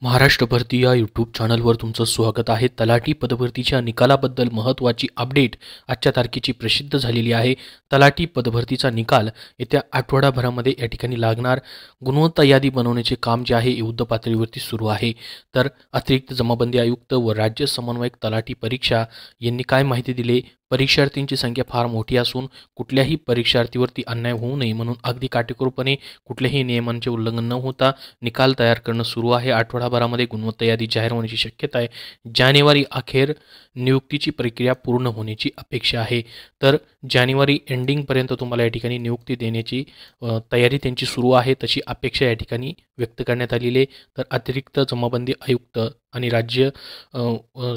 महाराष्ट्र भरती या यूट्यूब चॅनलवर तुमचं स्वागत आहे। तलाठी पदभरतीच्या निकालाबद्दल महत्त्वाची अपडेट आजच्या तारखेची प्रसिद्ध झालेली आहे। तलाठी पदभरतीचा निकाल येत्या आठवडाभरामध्ये या ठिकाणी लागणार। गुणवत्ता यादी बनवण्याचे काम जे आहे युद्ध पातळीवरती सुरू आहे। तर अतिरिक्त जमाबंदी आयुक्त व राज्य समन्वयक तलाठी परीक्षा यांनी काय माहिती दिली? परीक्षार्थींची संख्या फार मोठी असून कुठल्याही परीक्षार्थीवरती अन्याय होऊ नये म्हणून अगदी काटेकोरपणे कुठल्याही नियमांचे उल्लंघन न होता निकाल तयार करणं सुरू आहे। आठवडाभरामध्ये गुणवत्ता यादी जाहीर होण्याची शक्यता आहे। जानेवारी अखेर नियुक्तीची प्रक्रिया पूर्ण होण्याची अपेक्षा आहे। तर जानेवारी एंडिंगपर्यंत तुम्हाला या ठिकाणी नियुक्ती देण्याची तयारी त्यांची सुरू आहे, तशी अपेक्षा या ठिकाणी व्यक्त करण्यात आलेली आहे। तर अतिरिक्त जमाबंदी आयुक्त आणि राज्य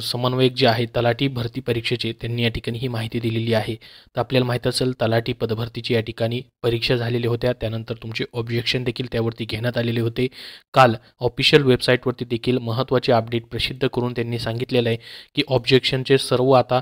समन्वयक जे आहे तलाठी भरती परीक्षेचे त्यांनी या ठिकाणी ही माहिती दिलेली आहे। तर आपल्याला माहीत असेल तलाठी पदभरतीची या ठिकाणी परीक्षा झालेल्या होत्या, त्यानंतर तुमचे ऑब्जेक्शन देखील त्यावरती घेण्यात आलेले होते। काल ऑफिशियल वेबसाईटवरती देखील महत्त्वाचे अपडेट प्रसिद्ध करून त्यांनी सांगितलेलं आहे की ऑब्जेक्शनचे सर्व आता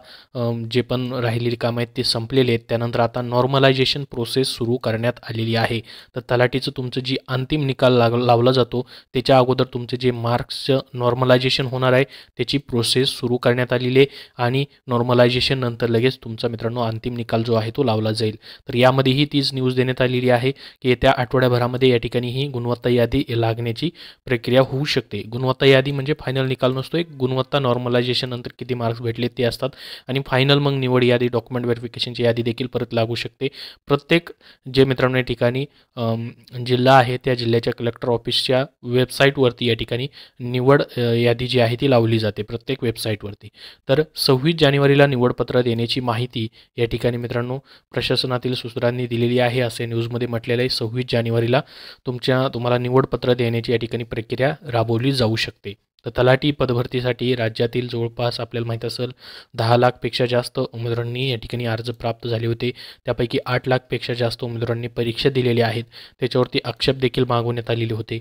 जे पण राहिलेली काम आहेत ते संपलेले आहेत। त्यानंतर आता नॉर्मलायझेशन प्रोसेस सुरू करण्यात आलेली आहे। तर तलाठीचं तुमचं जी अंतिम निकाल लावला जातो त्याच्या अगोदर तुमचे जे मार्क्सचं नॉर्मलायझेशन होणार आहे त्याची प्रोसेस सुरू करण्यात आलेली आहे आणि नॉर्मलायझेशन नंतर लगेच तुमचा मित्रांनो अंतिम निकाल जो आहे तो लावला जाईल। तर यामध्येही तीच न्यूज देण्यात आलेली आहे की येत्या आठवड्याभरामध्ये या ठिकाणी ही गुणवत्ता यादी लागण्याची प्रक्रिया होऊ शकते। गुणवत्ता यादी म्हणजे फायनल निकाल नसतो, एक गुणवत्ता नॉर्मलायझेशन नंतर किती मार्क्स भेटले ते असतात आणि फायनल मग निवड यादी डॉक्युमेंट व्हेरिफिकेशनची यादी देखील परत लागू शकते। प्रत्येक जे मित्रांनो या ठिकाणी जिल्हा आहे त्या जिल्ह्याच्या कलेक्टर ऑफिसच्या वेबसाईटवरती या ठिकाणी निवड यादी जी आहे ती लावली जाते प्रत्येक वेबसाईटवरती। तर 26 जानेवारीला निवडपत्र देण्याची माहिती या ठिकाणी मित्रांनो प्रशासनातील सूत्रांनी दिलेली आहे, असे न्यूजमध्ये म्हटलेलं आहे। 26 जानेवारीला तुम्हाला निवडपत्र देण्याची या ठिकाणी प्रक्रिया राबवली जाऊ शकते। तर तलाठी पदभरतीसाठी राज्यातील जवळपास आपल्याला माहीत असेल 10 लाखपेक्षा जास्त उमेदवारांनी या ठिकाणी अर्ज प्राप्त झाले होते। त्यापैकी 8 लाखपेक्षा जास्त उमेदवारांनी परीक्षा दिलेली आहेत, त्याच्यावरती आक्षेप देखील मागवण्यात आलेले होते।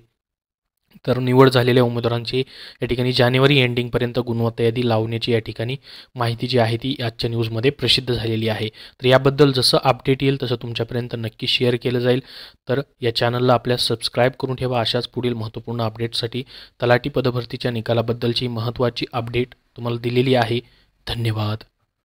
तर निवड झालेल्या उमेदवारांची या ठिकाणी जानेवारी एंडिंगपर्यंत गुणवत्ता यादी लावण्याची या ठिकाणी माहिती जी आहे ती आजच्या न्यूजमध्ये प्रसिद्ध झालेली आहे। तर याबद्दल जसं अपडेट येईल तसं तुमच्यापर्यंत नक्की शेअर केलं जाईल। तर या चॅनलला आपल्या सबस्क्राईब करून ठेवा अशाच पुढील महत्त्वपूर्ण अपडेटसाठी। तलाठी पदभरतीच्या निकालाबद्दलची महत्त्वाची अपडेट तुम्हाला दिलेली आहे। धन्यवाद।